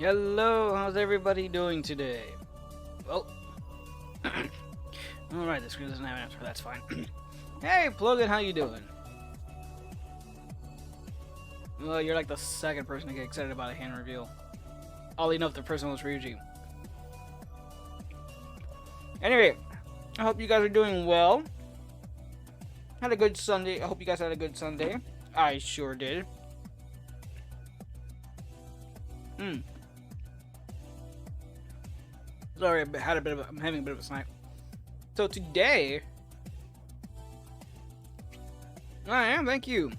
Hello, how's everybody doing today? Well, alright, the screen doesn't have an answer, that's fine. Hey, Plugin, how you doing? Well, you're like the second person to get excited about a hand reveal. Oddly enough, the person was Ryuji. Anyway, I hope you guys are doing well. Had a good Sunday. I hope you guys had a good Sunday. I sure did. Sorry, I'm having a bit of a snack. So today, I am, thank you,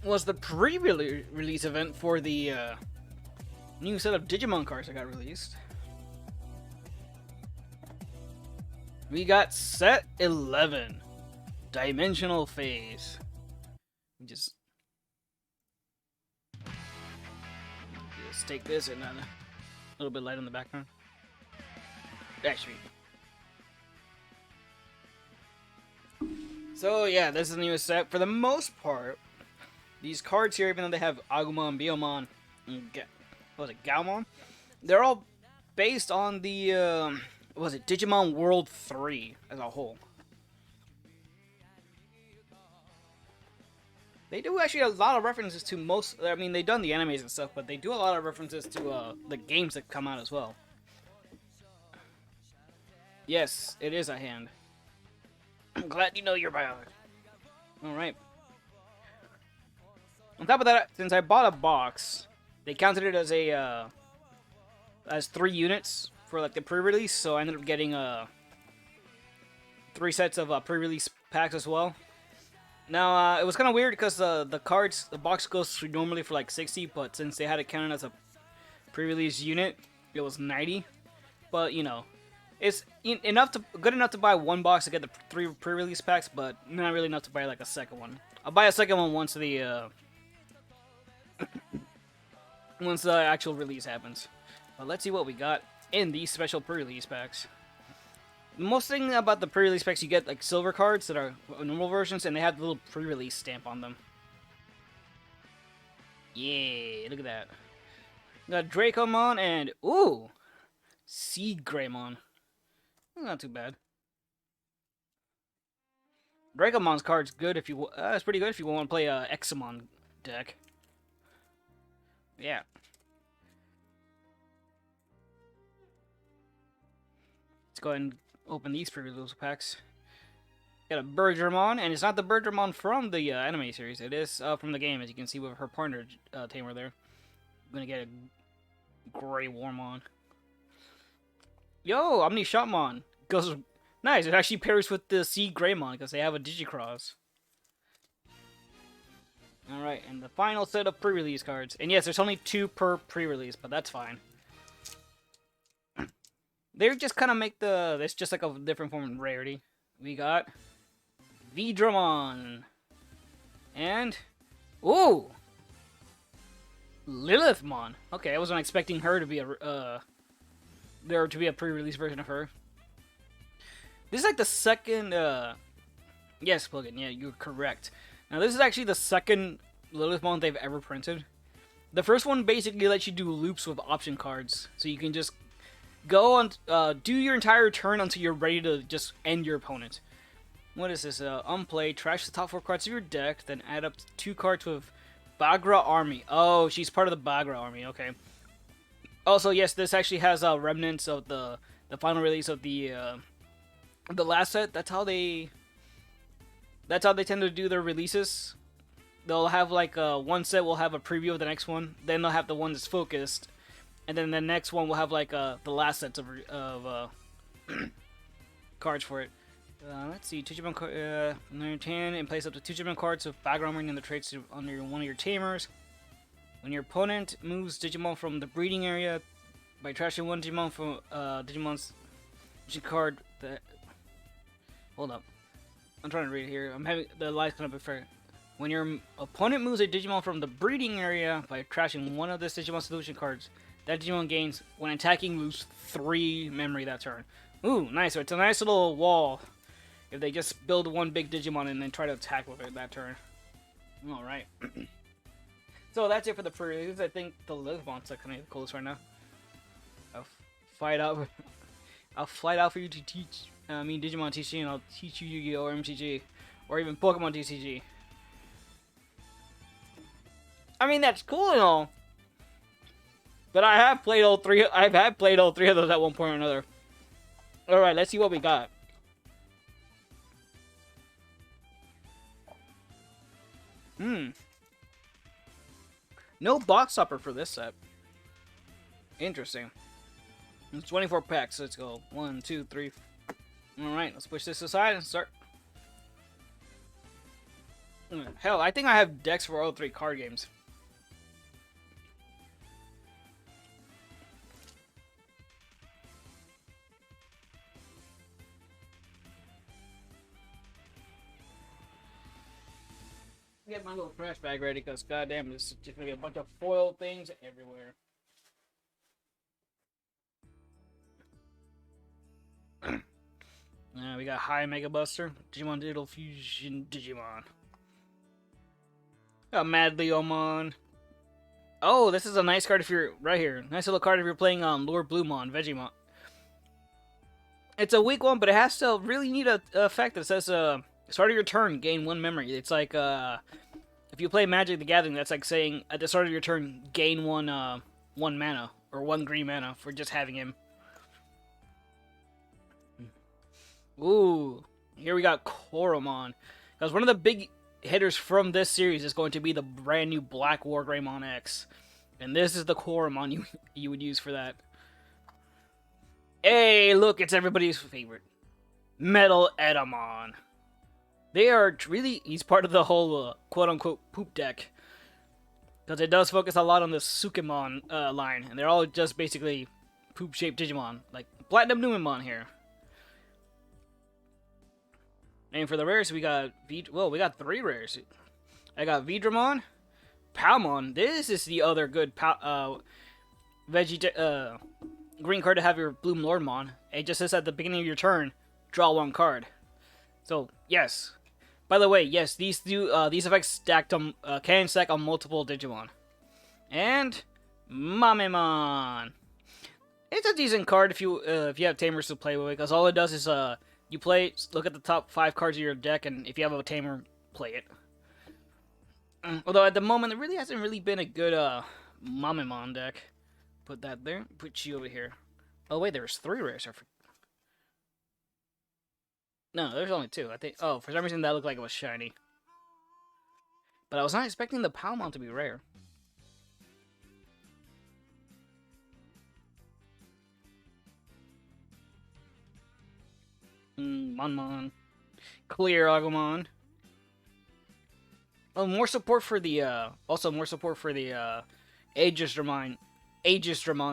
was the pre-release event for the new set of Digimon cards that got released. We got set 11, Dimensional Phase. Just take this and then a little bit light in the background. Actually. So yeah, this is the newest set. For the most part, these cards here, even though they have Agumon, Biomon, and what was it, Gaomon? They're all based on the, what was it, Digimon World 3 as a whole. They do actually a lot of references to most, I mean, they've done the animes and stuff, but they do a lot of references to the games that come out as well. Yes, it is a hand. I'm glad you know your biology. Alright. On top of that, since I bought a box, they counted it as a, as 3 units for like the pre-release, so I ended up getting 3 sets of pre-release packs as well. Now, it was kind of weird because the box goes through normally for like 60, but since they had it counted as a pre-release unit, it was 90. But, you know, it's good enough to buy one box to get the 3 pre-release packs, but not really enough to buy like a second one. I'll buy a second one once the once the actual release happens. But let's see what we got in these special pre-release packs. The most thing about the pre-release packs, you get like silver cards that are normal versions, and they have the little pre-release stamp on them. Yeah, look at that. We got Dracomon and ooh, Seed Greymon. Not too bad. Dracomon's card's good if you. It's pretty good if you want to play a Examon deck. Yeah. Let's go ahead and open these pre-release packs. Got a Birdramon, and it's not the Birdramon from the anime series. It is from the game, as you can see with her partner tamer there. I'm gonna get a Grey Wormon. Yo, Omni Shotmon goes nice. It actually pairs with the Sea Greymon because they have a Digicross. Alright, and the final set of pre-release cards. And yes, there's only 2 per pre-release, but that's fine. They just kind of make it's just like a different form of rarity. We got Vidramon. And, ooh! Lilithmon. Okay, I wasn't expecting her to be there to be a pre-release version of her. This is like the second, yes, Plugin, yeah, you're correct. Now, this is actually the second Lilithmon they've ever printed. The first one basically lets you do loops with option cards, so you can just go on, do your entire turn until you're ready to just end your opponent. What is this? Unplay, trash the top 4 cards of your deck, then add up 2 cards with Bagra Army. Oh, she's part of the Bagra Army, okay. Also, yes, this actually has remnants of the final release of the last set. That's how they tend to do their releases. They'll have like one set will have a preview of the next one, then they'll have the one that's focused, and then the next one will have like the last sets of cards for it. Let's see, Digimon card under your hand, and place up to 2 Digimon cards with background ring in the traits under one of your tamers. When your opponent moves Digimon from the breeding area by trashing 1 Digimon from Digimon's card. Hold up, I'm trying to read it here. I'm having the line's kind of unfair. When your opponent moves a Digimon from the breeding area by trashing one of the Digimon solution cards, that Digimon gains, when attacking, lose 3 memory that turn. Ooh, nice. So it's a nice little wall if they just build one big Digimon and then try to attack with it that turn. Alright. So that's it for the pre-release. I think the live monster kind of coolest right now. I'll fight out. I'll fly out for you to teach. Digimon TCG, and I'll teach you Yu-Gi-Oh! Or MTG, or even Pokemon TCG. I mean, that's cool and all, but I have played all three. I've had played all three of those at one point or another. All right, let's see what we got. No box topper for this set. Interesting. It's 24 packs. Let's go. 1, 2, 3. All right, let's push this aside and start. Hell, I think I have decks for all three card games. Get my little trash bag ready, because goddamn, this is just gonna be a bunch of foil things everywhere. We got High Mega Buster, Digimon Digital Fusion Digimon. Got Mad Leomon. Oh, this is a nice card if you're right here. Nice little card if you're playing Lord Bluemon, Vegemon. It's a weak one, but it has to really neat effect that says start of your turn, gain 1 memory. It's like if you play Magic the Gathering, that's like saying at the start of your turn, gain 1 mana or 1 green mana for just having him. Ooh, here we got Koromon. Because one of the big hitters from this series is going to be the brand new Black War Greymon X. And this is the Koromon you would use for that. Hey, look, it's everybody's favorite. Metal Edamon. They are really, he's part of the whole quote-unquote poop deck. Because it does focus a lot on the Sukemon line. And they're all just basically poop-shaped Digimon. Like Platinum Numemon here. And for the rares, we got we got 3 rares. I got Vidramon, Palmon. This is the other good green card to have your Bloom Lordmon. It just says at the beginning of your turn, draw 1 card. So yes. By the way, yes, these effects stacked on can stack on multiple Digimon. And Mamemon. It's a decent card if you have tamers to play with, because all it does is you play, look at the top 5 cards of your deck, and if you have a tamer, play it. Although at the moment, there really hasn't been a good Mamemon deck. Put that there. Put you over here. Oh wait, there's 3 rares. No, there's only 2. I think. Oh, for some reason that looked like it was shiny. But I was not expecting the Palmon to be rare. Monmon. Clear Agumon. Oh, more support for the Aegis-Dramon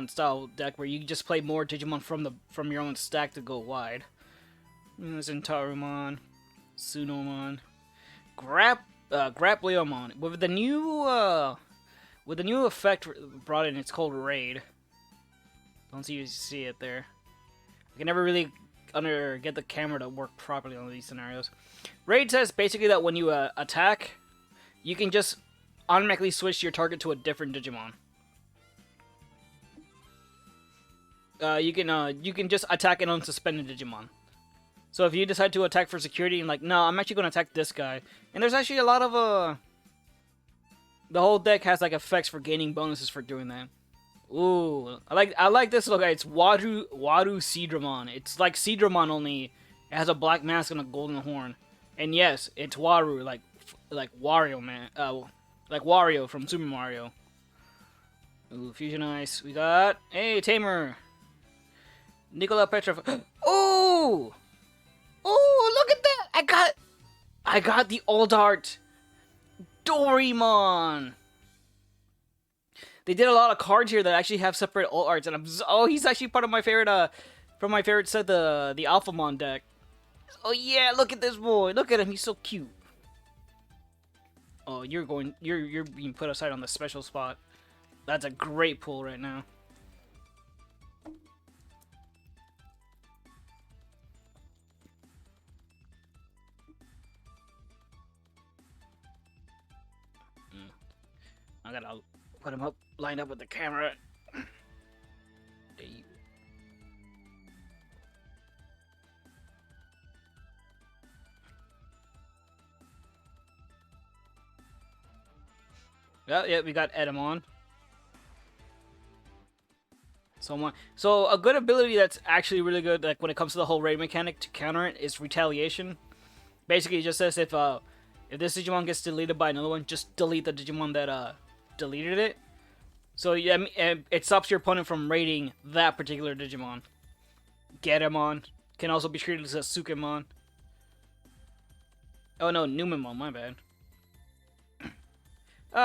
style deck, where you just play more Digimon from your own stack to go wide. Zentarumon, Sunomon, Grapleomon. With the new effect brought in, it's called Raid. Don't see you see it there. I can never really get the camera to work properly on these scenarios. Raid says basically that when you attack, you can just automatically switch your target to a different Digimon. You can just attack an unsuspended Digimon. So if you decide to attack for security and like, no, I'm actually going to attack this guy. And there's actually a lot of the whole deck has like effects for gaining bonuses for doing that. Ooh, I like this little guy. It's Waru Seadramon. It's like Seadramon, only it has a black mask and a golden horn. And yes, it's Waru, like Wario man, like Wario from Super Mario. Ooh, Fusion Ice. We got Tamer. Nikola Petrov. Ooh, look at that! I got the old art Doraemon. They did a lot of cards here that actually have separate alt arts, and he's actually part of my favorite from my favorite set, the Alphamon deck. Oh yeah, look at this boy. Look at him, he's so cute. Oh, you're being put aside on the special spot. That's a great pull right now. I gotta put him up, lined up with the camera. Yeah, we got Edamon. So a good ability that's actually really good, like when it comes to the whole raid mechanic to counter it, is retaliation. Basically, it just says if this Digimon gets deleted by another one, just delete the Digimon that deleted it. So yeah, it stops your opponent from raiding that particular Digimon. Getamon can also be treated as a Sukemon. Oh no, Numemon, my bad.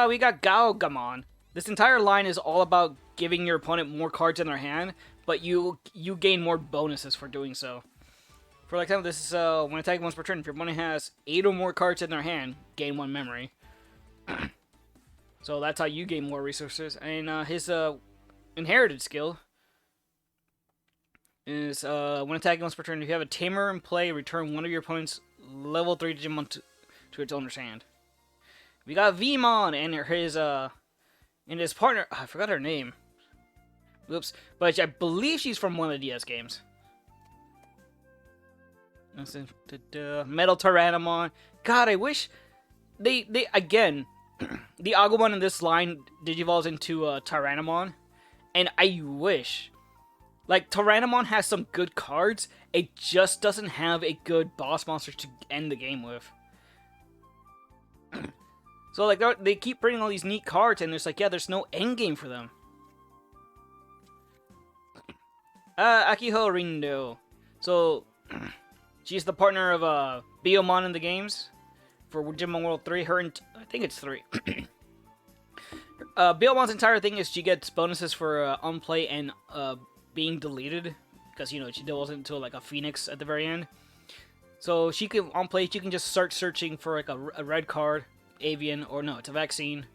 We got Gaogamon. This entire line is all about giving your opponent more cards in their hand, but you gain more bonuses for doing so. For example, this is when attacking once per turn. If your opponent has 8 or more cards in their hand, gain 1 memory. So that's how you gain more resources. And his inherited skill is when attacking once per turn. If you have a Tamer in play, return one of your opponent's level 3 Digimon to its owner's hand. We got Vmon and his partner. I forgot her name. Oops, but I believe she's from one of the DS games. Metal Tyrannomon. God, I wish they again. The Agumon in this line digivolves into Tyrannomon, and I wish, like, Tyrannomon has some good cards. It just doesn't have a good boss monster to end the game with. So like they keep bringing all these neat cards, and there's like, yeah, there's no end game for them. Akiho Rindo. So she's the partner of Biyomon in the games for Digimon World 3. I think it's 3. Biyomon's entire thing is she gets bonuses for unplay and being deleted, because she devolves into like a phoenix at the very end. So she can unplay. She can just start searching for like a red card. Avian, or no, it's a vaccine,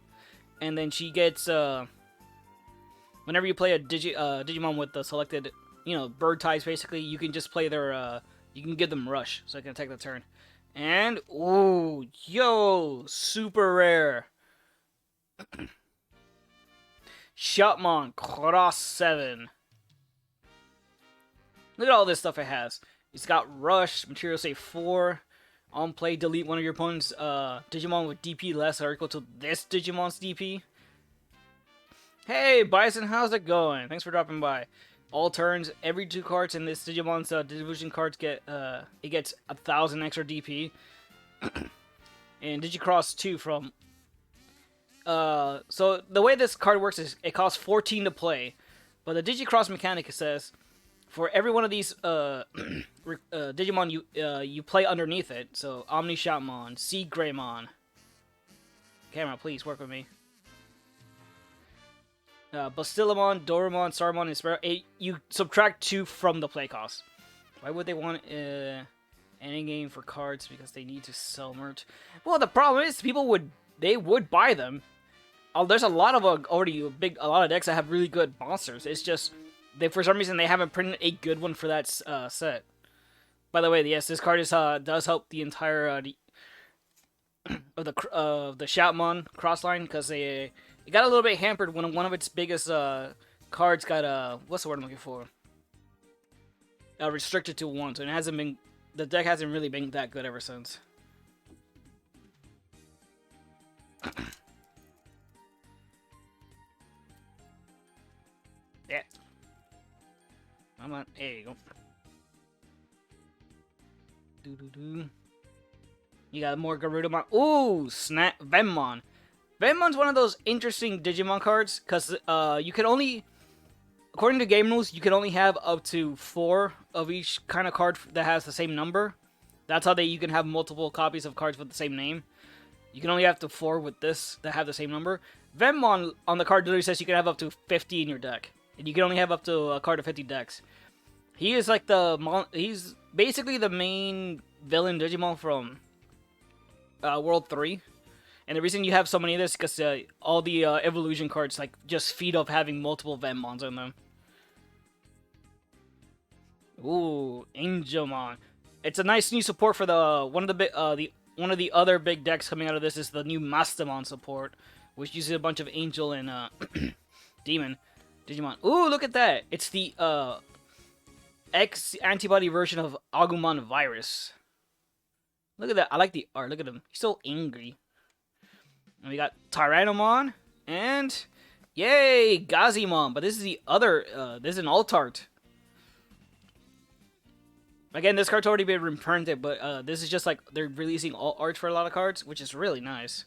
and then she gets whenever you play a Digimon with the selected bird types, basically you can just play their you can give them rush, so I can attack the turn. And ooh, yo, super rare Shopmon Cross 7. Look at all this stuff it has. It's got rush, material save 4. On play, delete one of your opponent's Digimon with DP less or equal to this Digimon's DP. Hey, Bison, how's it going? Thanks for dropping by. All turns, every 2 cards in this Digimon's division cards get it gets 1,000 extra DP. And Digicross 2 from. So the way this card works is it costs 14 to play, but the Digicross mechanic says, for every one of these Digimon you play underneath it, so Omni Shopmon, Sea Greymon. Camera, please work with me. Bastilamon, Doramon, Saruman, and Sparrow. You subtract 2 from the play cost. Why would they want any game for cards? Because they need to sell merch. Well, the problem is people would buy them. There's a lot of a lot of decks that have really good monsters. It's just for some reason they haven't printed a good one for that set. By the way, yes, this card does help the entire of the Shoutmon cross line, because it got a little bit hampered when one of its biggest cards got what's the word I'm looking for? Restricted to 1, so the deck hasn't really been that good ever since. Yeah. Come on, there you go. You got more Garudamon. Ooh, snap, Venmon. Venmon's one of those interesting Digimon cards, because you can only, according to game rules, you can only have up to 4 of each kind of card that has the same number. That's how you can have multiple copies of cards with the same name. You can only have to 4 with this that have the same number. Venmon on the card literally says you can have up to 50 in your deck, and you can only have up to a card of 50 decks. He is like he's basically the main villain Digimon from World 3. And the reason you have so many of this is because all the evolution cards just feed off having multiple Venmons in them. Ooh, Angelmon. It's a nice new support for one of the other big decks coming out of this is the new Mastamon support. which uses a bunch of Angel and Demon Digimon. Ooh, look at that! It's the X antibody version of Agumon Virus. Look at that. I like the art. Look at him. He's so angry. And we got Tyrannomon. And yay, Gazimon. But this is the other. This is an alt art. Again, this card's already been reprinted, but this is just like they're releasing alt art for a lot of cards, which is really nice.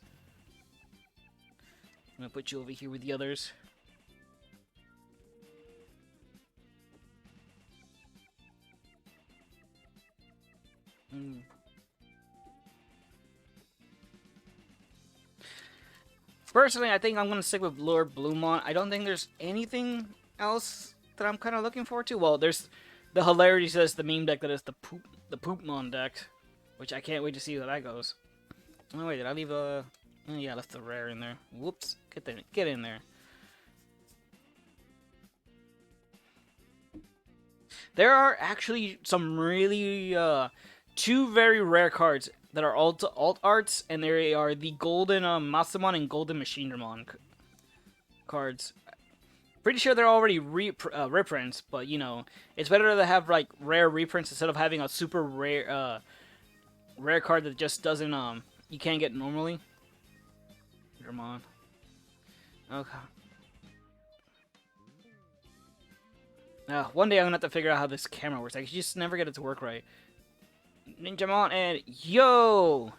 I'm gonna put you over here with the others. Personally, I think I'm gonna stick with Lord Bluemon. I don't think there's anything else that I'm kind of looking forward to. Well, there's the hilarity says the meme deck that is the Poopmon deck, which I can't wait to see how that goes. Oh wait, did I leave a? Oh, yeah, I left the rare in there. Whoops, get in there. There are actually some really two very rare cards that are alt arts, and they are the Golden Masamon and Golden Machinedramon cards. Pretty sure they're already reprints, but you know, it's better to have like rare reprints instead of having a super rare rare card that just doesn't you can't get normally. Dramon. Okay. One day I'm gonna have to figure out how this camera works. I just never get it to work right. Ninjamon and yo,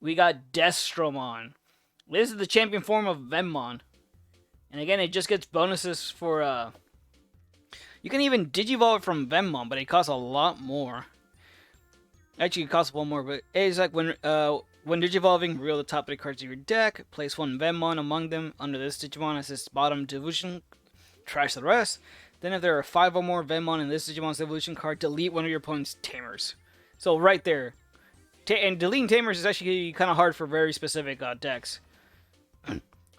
we got Destromon. This is the champion form of Venmon, and again, it just gets bonuses for you can even Digivolve from Venmon, but it costs a lot more. Actually, it costs one more, but it's like when Digivolving, reveal the top 3 cards of your deck. Place one Venmon among them. Under this Digimon as its bottom evolution. Trash the rest. Then if there are 5 or more Venmon in this Digimon's evolution card, delete one of your opponent's Tamers. So right there. And deleting Tamers is actually kind of hard for very specific decks.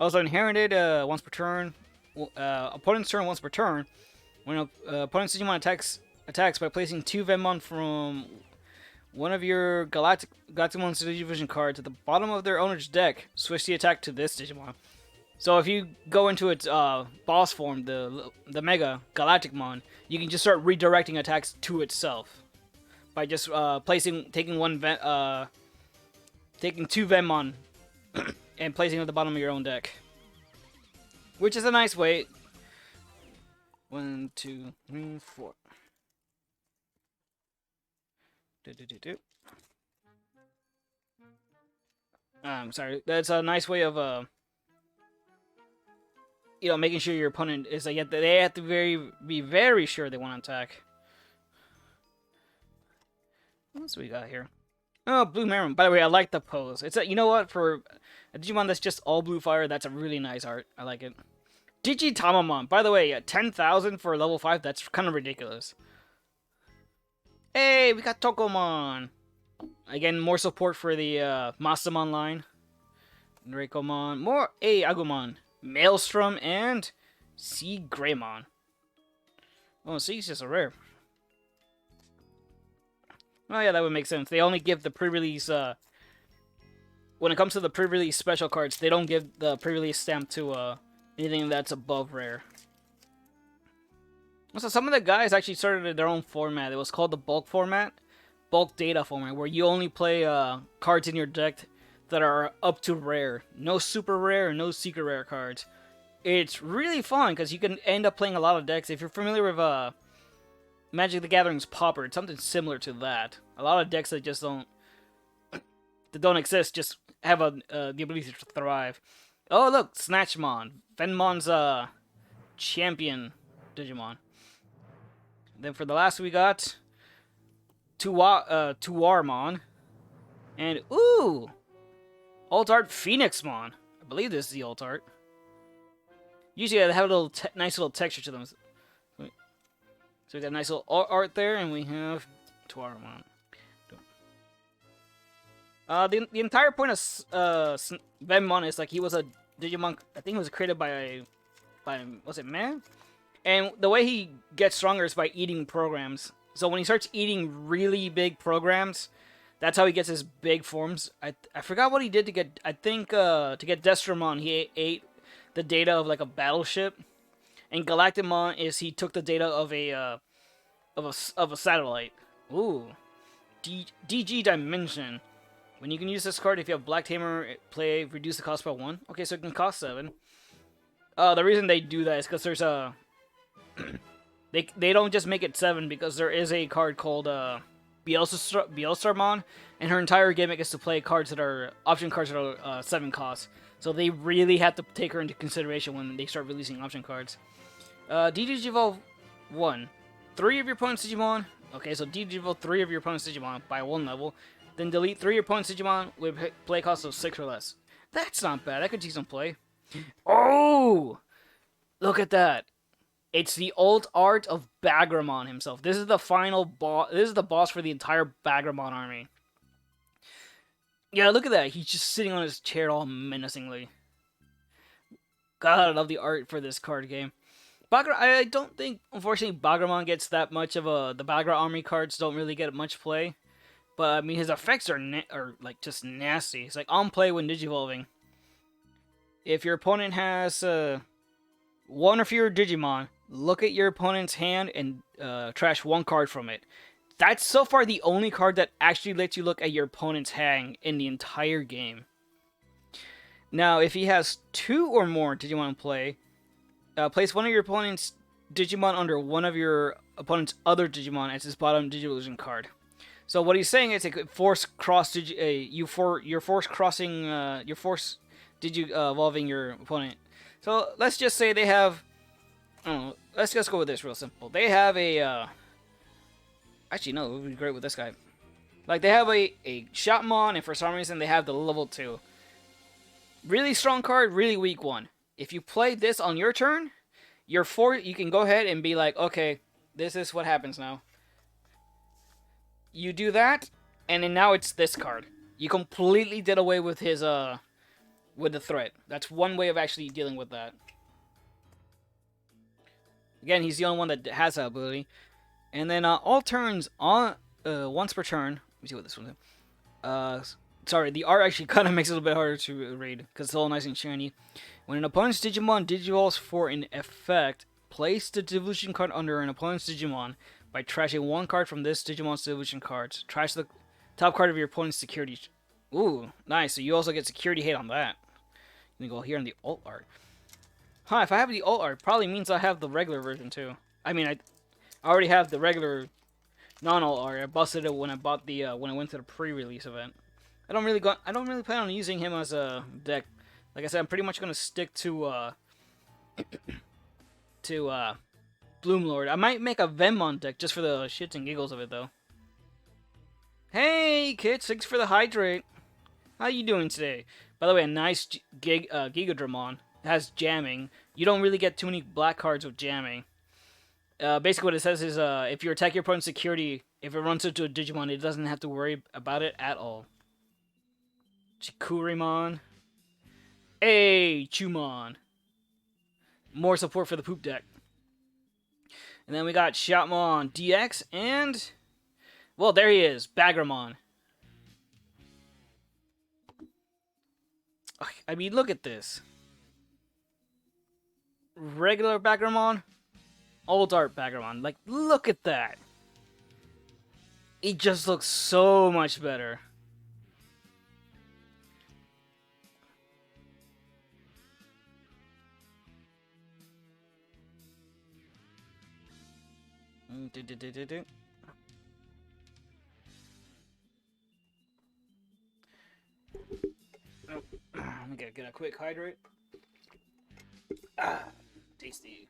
Also inherited once per turn. Opponent's turn once per turn. When opponent's Digimon attacks by placing 2 Venmon from one of your Galactimon's Digivision cards at the bottom of their owner's deck, switch the attack to this Digimon. So if you go into its boss form, the Mega Galacticmon, you can just start redirecting attacks to itself by just taking 2 Venmon and placing them at the bottom of your own deck, which is a nice way. 1, 2, 3, 4. Sorry. That's a nice way of you know, making sure your opponent is like they have to be very sure they want to attack. What else we got here? Oh, Blue Maroon. By the way, I like the pose. It's you know what, for a Digimon that's just all blue fire, that's a really nice art. I like it. Digitamamon. By the way, 10,000 for level 5. That's kind of ridiculous. Hey, we got Tokomon. Again, more support for the Masamon line. Drakomon. More Agumon. Maelstrom and Sea Greymon. Oh, Sea's just a rare. Oh yeah, that would make sense. They only give the pre-release, when it comes to the pre-release special cards, they don't give the pre-release stamp to, anything that's above rare. So some of the guys actually started their own format. It was called the bulk format. Bulk data format, where you only play, cards in your deck that are up to rare. No super rare, no secret rare cards. It's really fun, because you can end up playing a lot of decks. If you're familiar with, Magic the Gathering's Pauper, it's something similar to that. A lot of decks that just don't exist just have the ability to thrive. Oh look, Snatchmon, Venmon's champion Digimon. Then for the last we got Tuarmon, and ooh, alt art Phoenixmon. I believe this is the alt art. Usually they have a little nice little texture to them. So we got a nice little art there, and we have Tuarmon. The entire point of Venmon is like he was a Digimon. I think he was created by was it man? And the way he gets stronger is by eating programs. So when he starts eating really big programs, That's how he gets his big forms. I forgot what he did to get. I think to get Destromon, he ate the data of like a battleship, and Galactimon is he took the data of a satellite. Ooh, DG Dimension. When you can use this card, if you have Black Tamer, play reduce the cost by 1. Okay, so it can cost 7. The reason they do that is because there's a they don't just make it 7 because there is a card called Bielstarmon, and her entire gimmick is to play cards that are option cards that are 7 costs. So they really have to take her into consideration when they start releasing option cards. DDG Evolve 1. 3 of your opponent's Digimon. Okay, so DDG Evolve 3 of your opponent's Digimon by 1 level. Then delete 3 of your opponent's Digimon with play cost of 6 or less. That's not bad. I could see some play. Oh! Look at that. It's the alt art of Bagramon himself. This is the final boss. This is the boss for the entire Bagramon army. Yeah, look at that. He's just sitting on his chair all menacingly. God, I love the art for this card game. I don't think, unfortunately, Bagramon gets that much of a... The Bagra army cards don't really get much play. But, I mean, his effects are like, just nasty. It's like, on play when Digivolving. If your opponent has 1 or fewer Digimon, look at your opponent's hand and trash 1 card from it. That's so far the only card that actually lets you look at your opponent's hand in the entire game. Now, if he has 2 or more Digimon in play, place 1 of your opponent's Digimon under 1 of your opponent's other Digimon as his bottom Digivolution card. So what he's saying is it could force cross you're force crossing you're force evolving your opponent. So let's just say they have, I don't know, let's just go with this real simple. They have a actually no, it would be great with this guy. Like they have a Shotmon, and for some reason they have the level 2. Really strong card, really weak one. If you play this on your turn, you can go ahead and be like, okay, this is what happens now. You do that, and then now it's this card. You completely did away with his with the threat. That's one way of actually dealing with that. Again, he's the only one that has that ability. And then all turns on once per turn. Let me see what this one is. Sorry, the art actually kind of makes it a little bit harder to read because it's all nice and shiny. When an opponent's Digimon digivolves for an effect, place the devolution card under an opponent's Digimon by trashing 1 card from this Digimon's devolution cards. Trash the top card of your opponent's security. Ooh, nice. So you also get security hate on that. Let me go here in the alt art. Huh, if I have the alt art, probably means I have the regular version too. I mean, I already have the regular non-alt art. I busted it when I bought the when I went to the pre-release event. I don't really plan on using him as a deck. Like I said, I'm pretty much gonna stick to Bloomlord. I might make a Venmon deck just for the shits and giggles of it though. Hey kids, thanks for the hydrate. How you doing today? By the way, a nice Gigadramon. It has jamming. You don't really get too many black cards with jamming. Basically what it says is if you attack your opponent's security, if it runs into a Digimon, it doesn't have to worry about it at all. Chikurimon. Hey, Chumon. More support for the poop deck. And then we got Shotmon DX and... Well, there he is. Bagramon. I mean, look at this. Regular Bagramon. Old art Bagramon. Like, look at that. It just looks so much better. I'm gonna get a quick hydrate. Ah, tasty.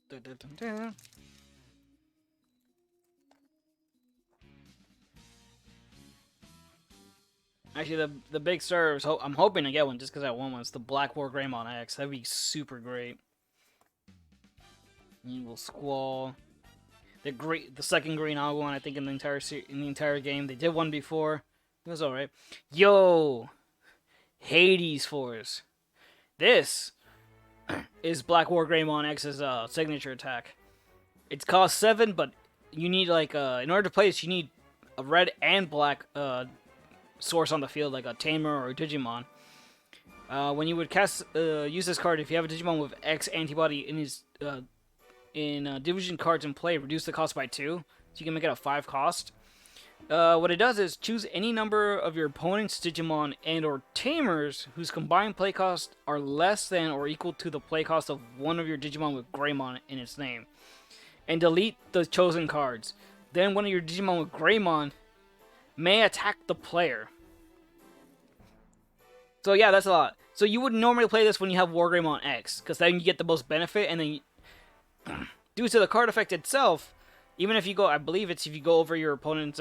Dun, dun, dun, dun. Actually, the big serves. I'm hoping to get one just because I want one. It's the Black War Greymon X. That'd be super great. Evil Squall. The second green Agua one, I think, in the entire game. They did one before. It was alright. Yo, Hades Force. This. is Black War Greymon X's signature attack. It costs 7, but you need like in order to play this, you need a red and black source on the field, like a Tamer or a Digimon. When you would use this card, if you have a Digimon with X antibody in his division cards in play, reduce the cost by 2, so you can make it a 5 cost. What it does is choose any number of your opponent's Digimon and or Tamers whose combined play costs are less than or equal to the play cost of one of your Digimon with Greymon in its name, and delete the chosen cards. Then one of your Digimon with Greymon may attack the player. So yeah, that's a lot. So you would normally play this when you have War Greymon X, because then you get the most benefit, and then due to the card effect itself, even if you go, I believe it's if you go over your opponent's,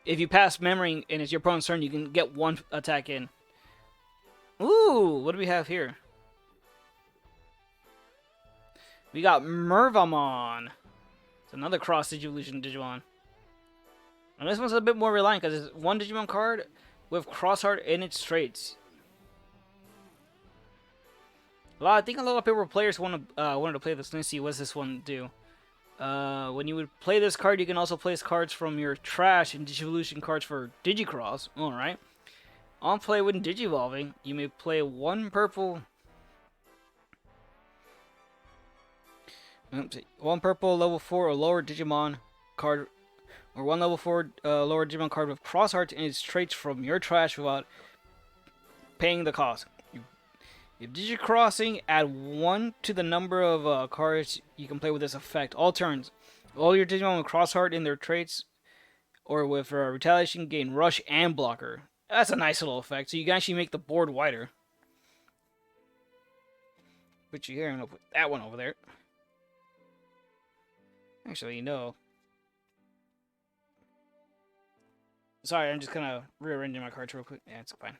if you pass memory and it's your opponent's turn, you can get 1 attack in. Ooh, what do we have here? We got Mervamon. It's another cross Digivolution Digimon. And this one's a bit more reliant because it's 1 Digimon card with Crossheart in its traits. I think a lot of people players wanted to play this. Let's see, what does this one do? When you would play this card, you can also place cards from your trash and Digivolution cards for Digicross. Alright. On play when Digivolving, you may play 1 purple... 1 purple level 4 or lower Digimon card, or 1 level 4 lower Digimon card with Crossheart and its traits from your trash without paying the cost. If Digicrossing, add 1 to the number of cards you can play with this effect. All turns. All your Digimon with Crossheart in their traits or with Retaliation gain Rush and Blocker. That's a nice little effect, so you can actually make the board wider. Put you here, and I'll put that one over there. Actually, no. Sorry, I'm just kind of rearranging my cards real quick. Yeah, it's fine.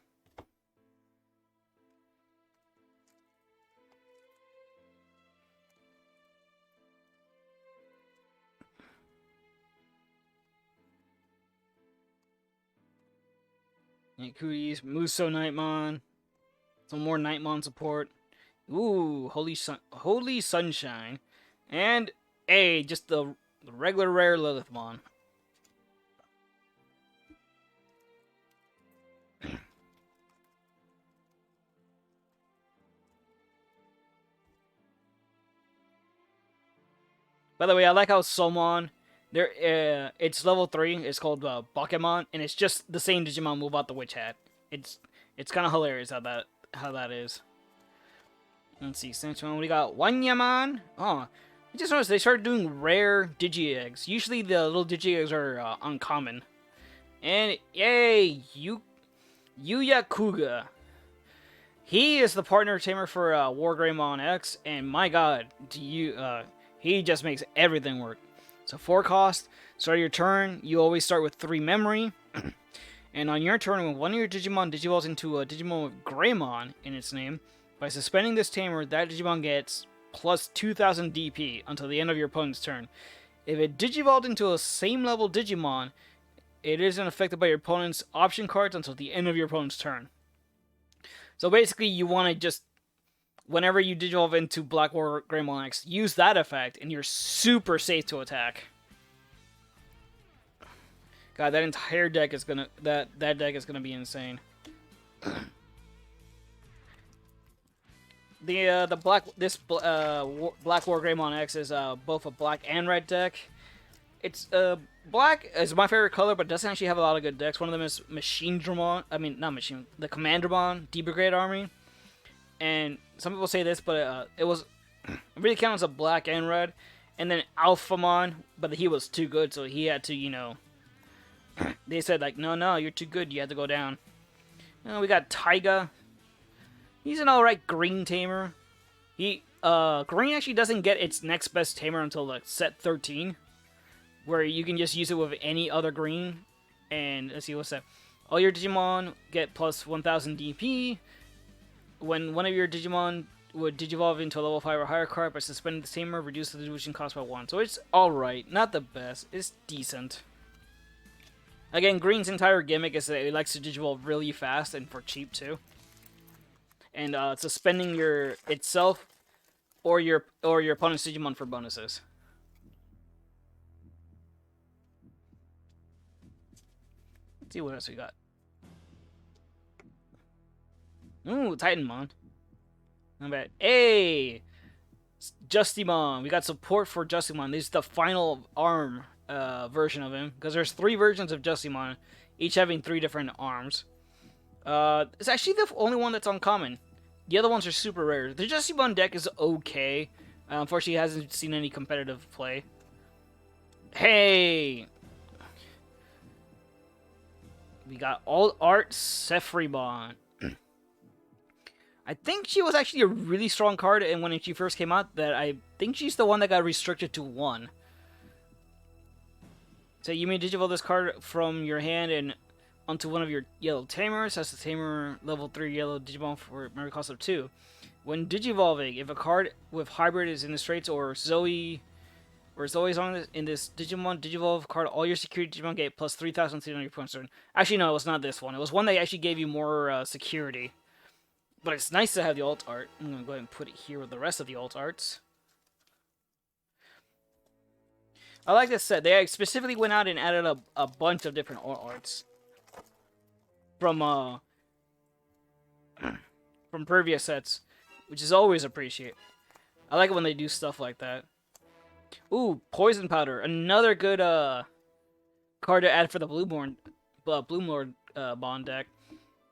Cooties, Muso Nightmon. Some more Nightmon support. Ooh, Holy Sunshine. And just the regular rare Lilithmon. By the way, I like how Somon, it's level 3. It's called Bakemon, and it's just the same Digimon move out the Witch Hat. It's kind of hilarious how that is. Let's see, Sanchon, we got Wanyamon. Oh, I just noticed they started doing rare Digi-Eggs. Usually the little Digi-Eggs are uncommon. And yay, Yuya Kuga. He is the partner tamer for War Greymon X, and my god, he just makes everything work. So 4 cost, start your turn, you always start with 3 memory. And on your turn, when one of your Digimon digivolves into a Digimon with Greymon in its name, by suspending this tamer, that Digimon gets plus 2000 DP until the end of your opponent's turn. If it digivolved into a same level Digimon, it isn't affected by your opponent's option cards until the end of your opponent's turn. So basically, you want to just, whenever you digivolve into Black War Greymon X, use that effect, and you're super safe to attack. God, that entire deck is gonna that deck is gonna be insane. The Black War Greymon X is both a black and red deck. It's black is my favorite color, but it doesn't actually have a lot of good decks. One of them is the Commandramon D-Brigade Army. And some people say this, but it really counts as a black and red. And then Alphamon, but he was too good, so he had to, they said like, no, you're too good, you have to go down. We got Taiga. He's an alright green tamer. Green actually doesn't get its next best tamer until like set 13, where you can just use it with any other green. And let's see, what's that? All your Digimon get plus 1000 DP. When one of your Digimon would digivolve into a level 5 or higher card by suspending the tamer, reduce the dilution cost by 1. So it's alright, not the best, it's decent. Again, Green's entire gimmick is that it likes to digivolve really fast and for cheap too. and suspending your itself or your opponent's Digimon for bonuses. Let's see what else we got. Ooh, Titanmon. Not bad. Hey! Justimon. We got support for Justimon. This is the final arm version of him. Because there's 3 versions of Justimon, each having 3 different arms. It's actually the only one that's uncommon. The other ones are super rare. The Justimon deck is okay. Unfortunately, it hasn't seen any competitive play. Hey! We got All Art Sephribon. I think she was actually a really strong card, and when she first came out, that I think she's the one that got restricted to 1. So you may digivolve this card from your hand and onto one of your yellow tamers. That's the tamer level 3 yellow Digimon for memory cost of 2. When digivolving, if a card with hybrid is in the traits or Zoe's on in this Digimon digivolve card, all your security Digimon get plus 3,300 points. Actually, no, it was not this one. It was one that actually gave you more security. But it's nice to have the alt art. I'm going to go ahead and put it here with the rest of the alt arts. I like this set. They specifically went out and added a bunch of different alt arts. From previous sets. Which is always appreciated. I like it when they do stuff like that. Ooh, Poison Powder. Another good card to add for the Blue Lord Bond deck.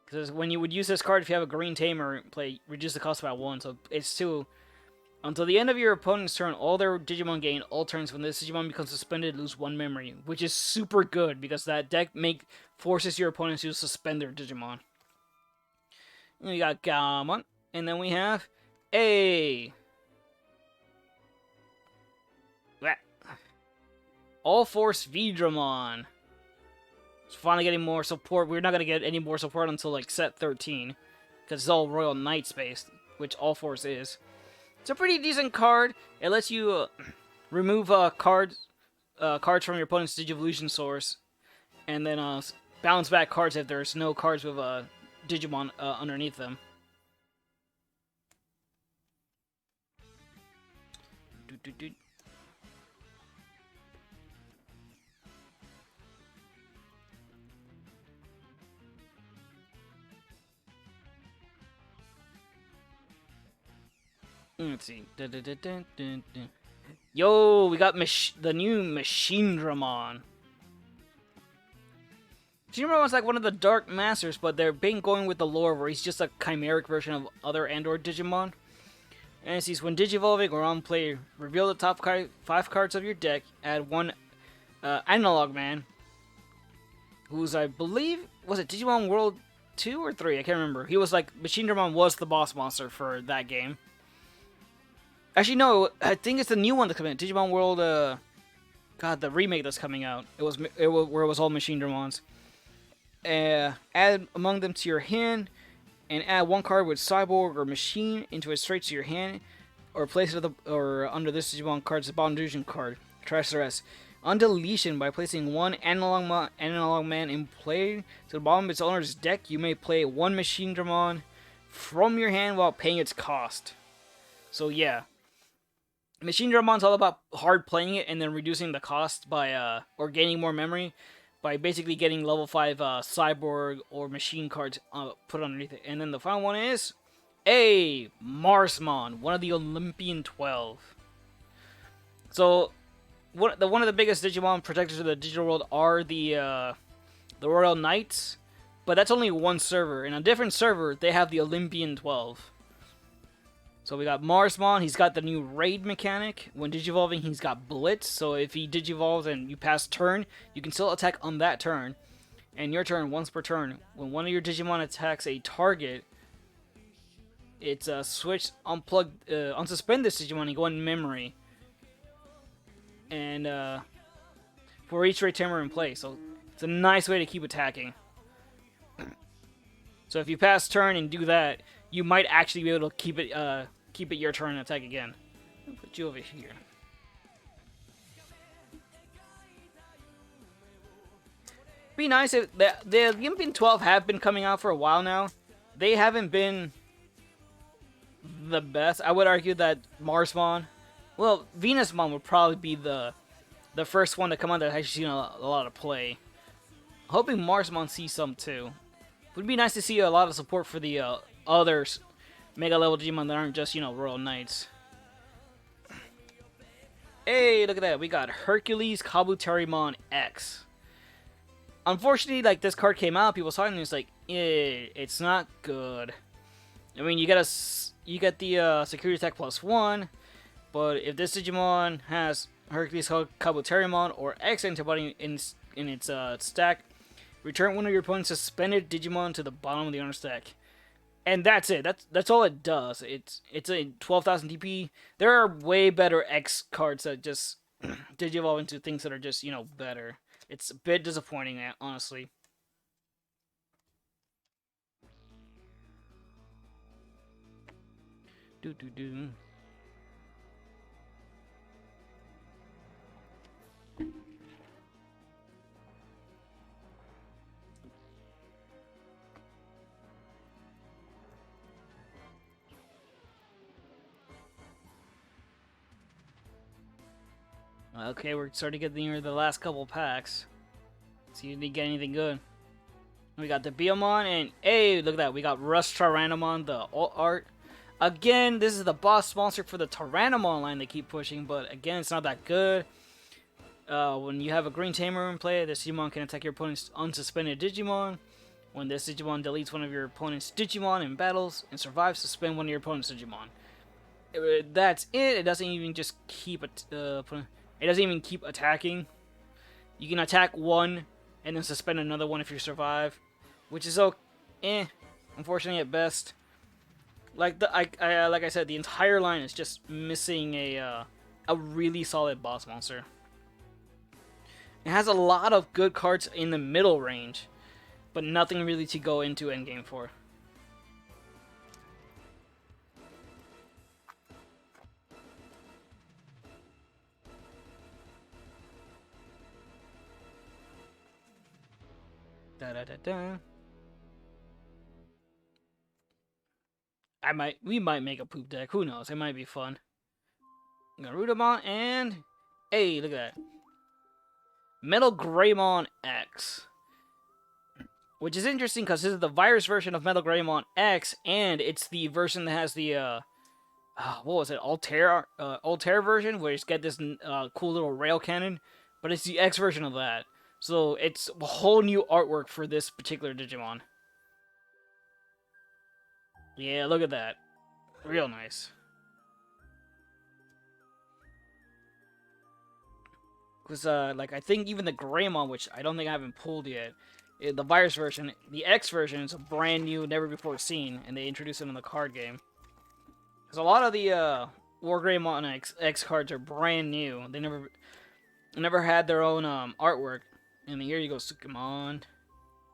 Because when you would use this card, if you have a green tamer, reduce the cost by 1. So it's 2. Until the end of your opponent's turn, all their Digimon gain all turns. When this Digimon becomes suspended, lose 1 memory. Which is super good, because that deck forces your opponents to suspend their Digimon. And we got Gamon. And then we have A. All Force Vidramon. It's finally getting more support. We're not going to get any more support until like set 13. Because it's all Royal Knights based, which All Force is. It's a pretty decent card. It lets you remove cards from your opponent's Digivolution source. And then bounce back cards if there's no cards with Digimon underneath them. Let's see. Yo, we got the new Machinedramon. Machinedramon's like one of the Dark Masters, but they're going with the lore where he's just a chimeric version of other Android Digimon. And it says, when digivolving or on play, reveal the top 5 cards of your deck, add 1 Analog Man, who's, I believe, was it Digimon World 2 or 3? I can't remember. He was like, Machinedramon was the boss monster for that game. Actually, no, I think it's the new one that's coming out. Digimon World, God, the remake that's coming out. Where it was all Machinedramons. Add among them to your hand, and add 1 card with Cyborg or Machine into a straight to your hand, or place it under this Digimon card's Boundation card. Trash the rest. On deletion, by placing 1 Analog Man in play to the bottom of its owner's deck, you may play 1 Machinedramon from your hand while paying its cost. So yeah. Machinedramon's all about hard playing it and then reducing the cost by, or gaining more memory by basically getting level 5 Cyborg or Machine cards put underneath it. And then the final one is A. Marsmon, one of the Olympian 12. So, one of the biggest Digimon protectors of the digital world are the Royal Knights, but that's only one server. In a different server, they have the Olympian 12. So we got Marsmon, he's got the new raid mechanic. When digivolving, he's got Blitz, so if he digivolves and you pass turn, you can still attack on that turn. And your turn, once per turn, when one of your Digimon attacks a target, it's unsuspend this Digimon and go in memory. And for each raid tamer in play, so it's a nice way to keep attacking. So if you pass turn and do that, you might actually be able to keep it your turn and attack again. I'll put you over here. Be nice if the Olympian 12 have been coming out for a while now. They haven't been the best. I would argue that Marsmon, well, Venusmon would probably be the first one to come on that has seen a lot of play. Hoping Marsmon sees some too. Would be nice to see a lot of support for the other Mega level Digimon that aren't just, Royal Knights. Hey, look at that. We got Hercules Kabuterimon X. Unfortunately, like, this card came out, people saw it and it's like, it's not good. I mean, you get the security attack +1, but if this Digimon has Hercules Kabuterimon or X antibody in its stack, return one of your opponent's suspended Digimon to the bottom of the owner's stack. And that's it. That's all it does. It's a 12,000 DP. There are way better X cards that just digivolve into things that are just, better. It's a bit disappointing, honestly. Do do do. Okay, we're starting to get near the last couple packs. See if we get anything good. We got the Biomon, and hey, look at that. We got Rust Tyrannomon, the alt art. Again, this is the boss monster for the Tyrannomon line they keep pushing, but again, it's not that good. When you have a Green Tamer in play, this Digimon can attack your opponent's unsuspended Digimon. When this Digimon deletes one of your opponent's Digimon in battles and survives, suspend one of your opponent's Digimon. That's it. It doesn't even just keep it doesn't even keep attacking. You can attack one and then suspend another one if you survive, which is unfortunately at best. Like I said, the entire line is just missing a really solid boss monster. It has a lot of good cards in the middle range, but nothing really to go into endgame for. Da-da-da-da. We might make a poop deck. Who knows? It might be fun. Garudamon and hey, look at that. Metal Greymon X. Which is interesting because this is the virus version of Metal Greymon X, and it's the version that has the what was it? Altair version, where you get this cool little rail cannon, but it's the X version of that. So it's a whole new artwork for this particular Digimon. Yeah, look at that. Real nice. Because, I think even the Greymon, which I don't think I haven't pulled yet, the virus version, the X version is a brand new, never before seen, and they introduced it in the card game. Because a lot of the, War Greymon X cards are brand new. They never had their own, artwork. And here you go, Sukamon,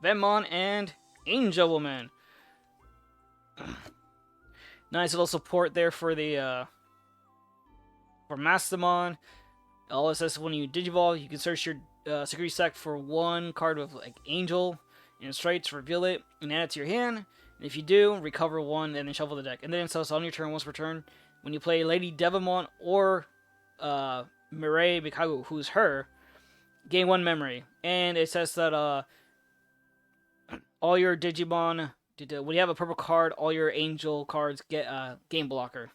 Venmon, and Angel Woman. Nice little support there for the, for Mastamon. All it says when you Digivolve, you can search your security stack for one card with like Angel and Straits, reveal it, and add it to your hand. And if you do, recover one and then shuffle the deck. And then it says on your turn, once per turn, when you play Lady Devamon or Mireille Bikagu, who's her, gain one memory. And it says that all your Digimon, when you have a purple card, all your Angel cards get game blocker.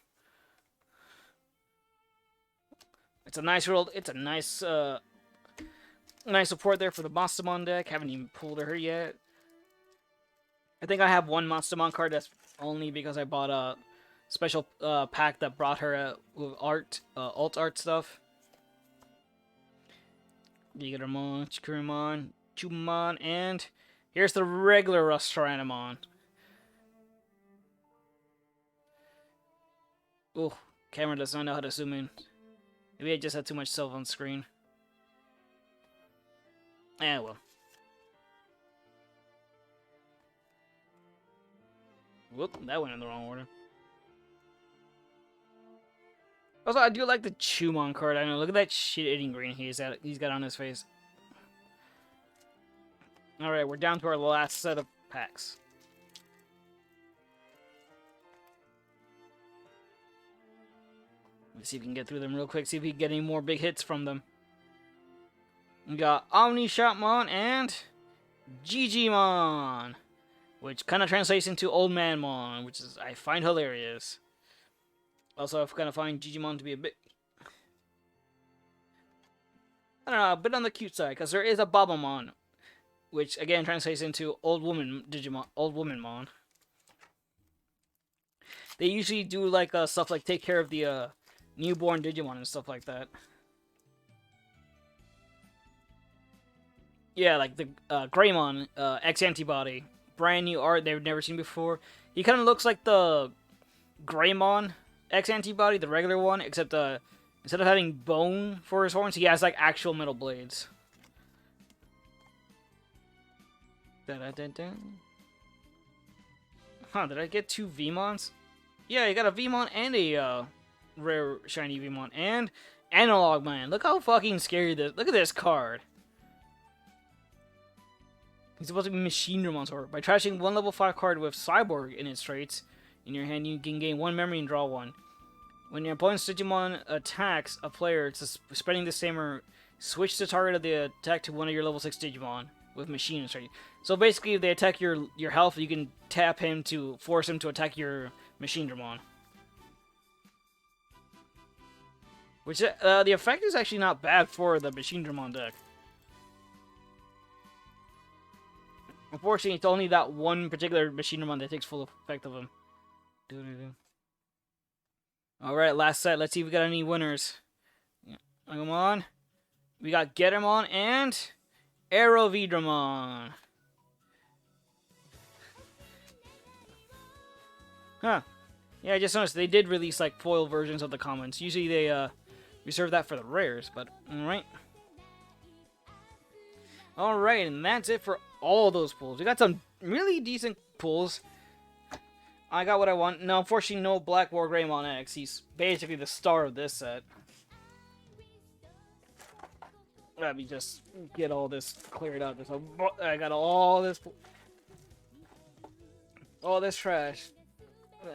It's a nice nice support there for the Mastamon deck. Haven't even pulled her yet. I think I have one Mastamon card that's only because I bought a special pack that brought her with alt art stuff. Digimon, Chikurumon, Chubamon, and here's the regular Rust Tyrannomon. Oh, camera does not know how to zoom in. Maybe I just had too much stuff on screen. Well. Whoop, that went in the wrong order. Also, I do like the Chumon card. I know, look at that shit-eating green he's got on his face. Alright, we're down to our last set of packs. Let's see if we can get through them real quick. See if we can get any more big hits from them. We got Omni Shopmon and Digimon, which kind of translates into Old Man Mon, which is I find hilarious. Also, I kind of find Digimon to be a bit, I don't know, a bit on the cute side, because there is a Babamon, which again translates into Old Woman Digimon, Old Woman Mon. They usually do like stuff like take care of the newborn Digimon and stuff like that. Yeah, like the Greymon X Antibody, brand new art they've never seen before. He kind of looks like the Greymon X Antibody, the regular one, except instead of having bone for his horns, he has like actual metal blades. Da-da-da-da. Huh, did I get 2 Vmons? Yeah, you got a Vmon and a rare shiny Vmon and Analog Man. Look how fucking scary this. Look at this card. He's supposed to be Machinemon's Sword. By trashing one level 5 card with Cyborg in its traits in your hand, you can gain 1 memory and draw 1. When your opponent's Digimon attacks a player, it's spreading the same or switch the target of the attack to one of your level 6 Digimon with Machine trait. So basically, if they attack your health, you can tap him to force him to attack your Machinedramon. Which, the effect is actually not bad for the Machinedramon deck. Unfortunately, it's only that one particular Machinedramon that takes full effect of him. Alright, last set. Let's see if we got any winners. Come on. We got Getamon and Aerovidramon. Huh. Yeah, I just noticed they did release like foil versions of the commons. Usually they reserve that for the rares, but alright. Alright, and that's it for all those pulls. We got some really decent pulls. I got what I want. No, unfortunately, no Black War Greymon X. He's basically the star of this set. Let me just get all this cleared out. I got all this trash.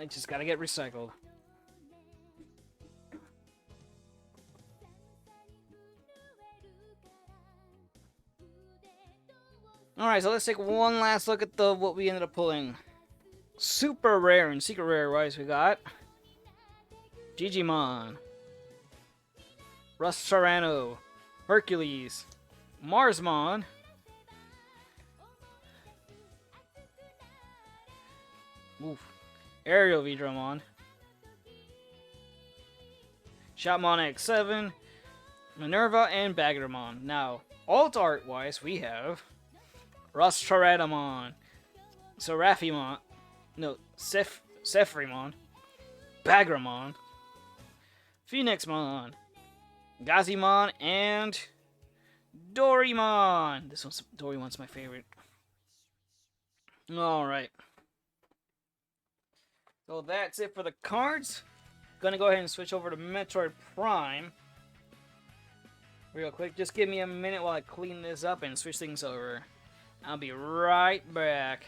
I just gotta get recycled. Alright, so let's take one last look at what we ended up pulling. Super rare and secret rare wise, we got Digimon, Rustarano, Hercules, Marsmon, Aerovidramon, Shopmon X7, Minerva, and Bagramon. Now, alt art wise, we have Rostratamon, Seraphimon, no, Sephrimon, Bagramon, Phoenixmon, Gazimon, and Dorimon. Dorimon's my favorite. Alright. So that's it for the cards. Gonna go ahead and switch over to Metroid Prime. Real quick, just give me a minute while I clean this up and switch things over. I'll be right back.